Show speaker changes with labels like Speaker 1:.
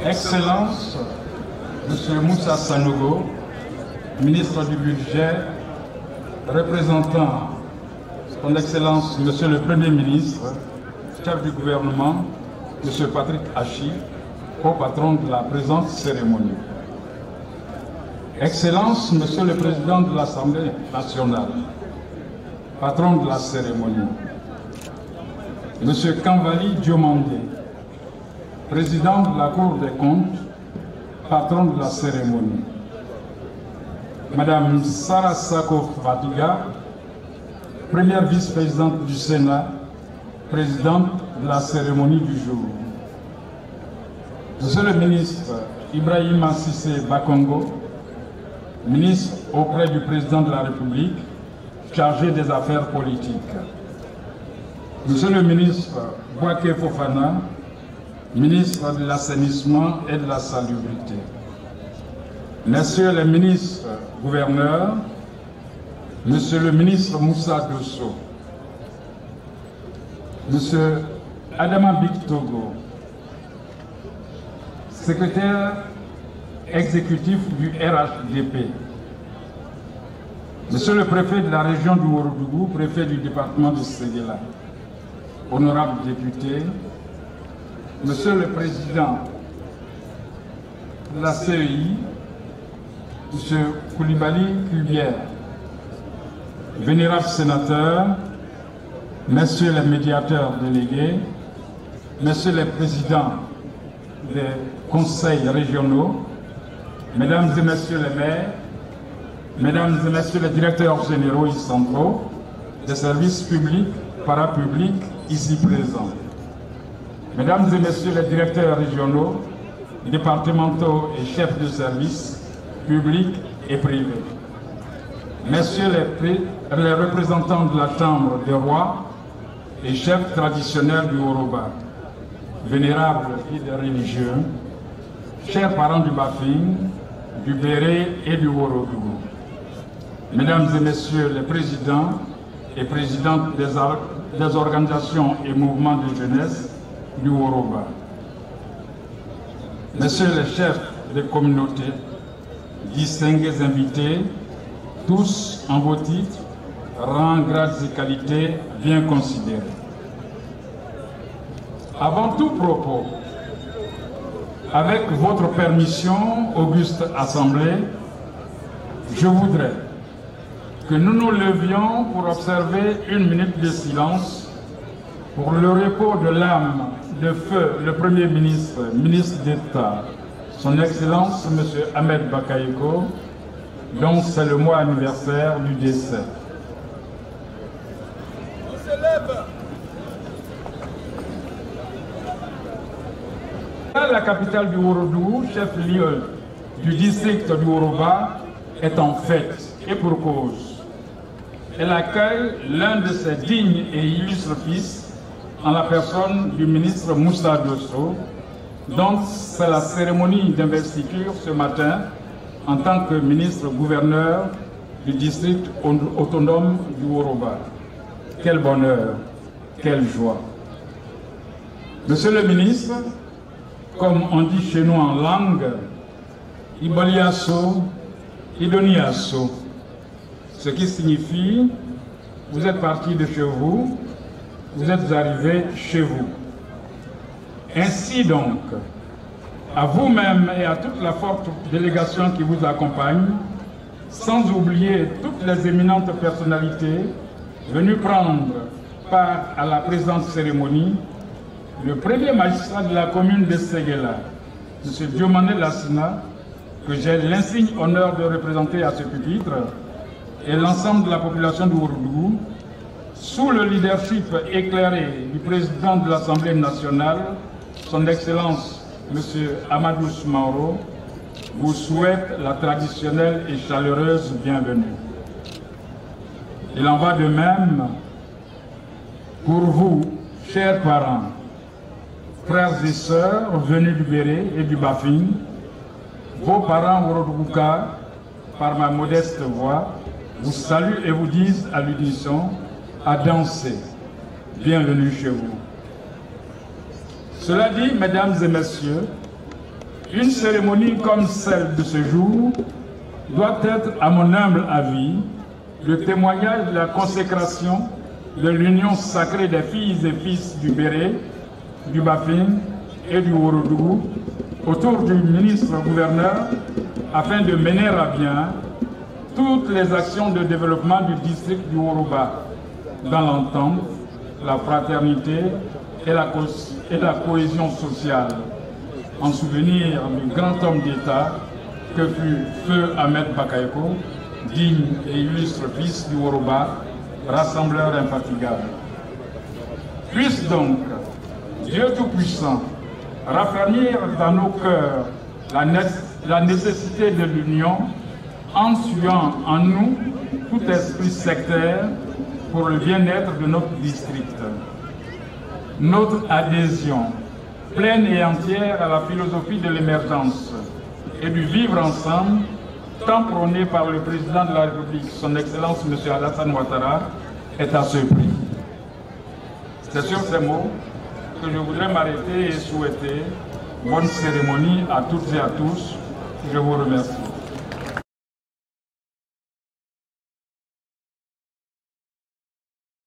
Speaker 1: Excellence, M. Moussa Sanogo, ministre du Budget, représentant son Excellence, Monsieur le Premier ministre, chef du gouvernement, M. Patrick Hachi, co-patron de la présente cérémonie. Excellence, Monsieur le Président de l'Assemblée nationale, patron de la cérémonie. Monsieur Kanvali Diomandé, président de la Cour des comptes, patron de la cérémonie. Madame Sarah Sako Fadiga, première vice-présidente du Sénat, présidente de la cérémonie du jour. Monsieur le ministre Ibrahima Cissé Bakongo, ministre auprès du président de la République, chargé des affaires politiques. Monsieur le ministre Bouaké Fofana, ministre de l'assainissement et de la salubrité. Messieurs les ministres gouverneurs, Monsieur le ministre Moussa Dosso, Monsieur Adama Bictogo, secrétaire exécutif du RHDP, Monsieur le préfet de la région du Ourodougou, préfet du département de Séguéla, honorables députés, Monsieur le président de la CEI, Monsieur Koulibaly Kubière, vénérables sénateurs, Messieurs les médiateurs délégués, Messieurs les présidents des conseils régionaux, Mesdames et Messieurs les maires, Mesdames et Messieurs les directeurs généraux et centraux des services publics, parapublics ici présents, Mesdames et Messieurs les directeurs régionaux, départementaux et chefs de services publics et privés, Messieurs les représentants de la Chambre des rois et chefs traditionnels du Yoruba, vénérables guides religieux, chers parents du Bafing, du Béré et du Ourodougou, Mesdames et Messieurs les présidents et présidentes des organisations et mouvements de jeunesse du Yoruba, Messieurs les chefs des communautés, distingués invités, tous en vos titres, rangs, grades et qualités bien considérés. Avant tout propos, avec votre permission, auguste Assemblée, je voudrais que nous nous levions pour observer 1 minute de silence pour le repos de l'âme de feu le Premier ministre, ministre d'État, son Excellence M. Ahmed Bakayoko, dont c'est le mois anniversaire du décès.
Speaker 2: On se lève.
Speaker 1: La capitale du Ourodougou, chef-lieu du district du Yoruba, est en fête, et pour cause. Elle accueille l'un de ses dignes et illustres fils en la personne du ministre Moussa Dosso, dont c'est la cérémonie d'investiture ce matin en tant que ministre-gouverneur du district autonome du Yoruba. Quel bonheur, quelle joie. Monsieur le ministre, comme on dit chez nous en langue, Iboliasso, Idoniasso, ce qui signifie vous êtes parti de chez vous, vous êtes arrivé chez vous. Ainsi donc, à vous-même et à toute la forte délégation qui vous accompagne, sans oublier toutes les éminentes personnalités venues prendre part à la présente cérémonie, le premier magistrat de la commune de Séguéla, M. Diomandé Lassina, que j'ai l'insigne honneur de représenter à ce pupitre, et l'ensemble de la population du Ourodougou, sous le leadership éclairé du président de l'Assemblée nationale, son Excellence M. Amadou Mauro, vous souhaite la traditionnelle et chaleureuse bienvenue. Il en va de même pour vous, chers parents, frères et sœurs venus du Béré et du Bafing, vos parents Ourodougouka, par ma modeste voix, vous saluent et vous disent à l'unisson à danser. Bienvenue chez vous. Cela dit, mesdames et messieurs, Une cérémonie comme celle de ce jour doit être, à mon humble avis, le témoignage de la consécration de l'union sacrée des filles et fils du Béré, du Bafing et du Worodougou autour du ministre-gouverneur afin de mener à bien toutes les actions de développement du district du Woroba dans l'entente, la fraternité et la cohésion sociale, en souvenir du grand homme d'État que fut Feu Ahmed Bakayoko, digne et illustre fils du Woroba, rassembleur infatigable. Puisse donc Dieu Tout-Puissant raffermir dans nos cœurs la nécessité de l'union en tuant en nous tout esprit sectaire pour le bien-être de notre district. Notre adhésion pleine et entière à la philosophie de l'émergence et du vivre ensemble, tant prôné par le président de la République, son Excellence M. Alassane Ouattara, est à ce prix. C'est sur ces mots que je voudrais m'arrêter et souhaiter bonne cérémonie à toutes et à tous. Je vous remercie.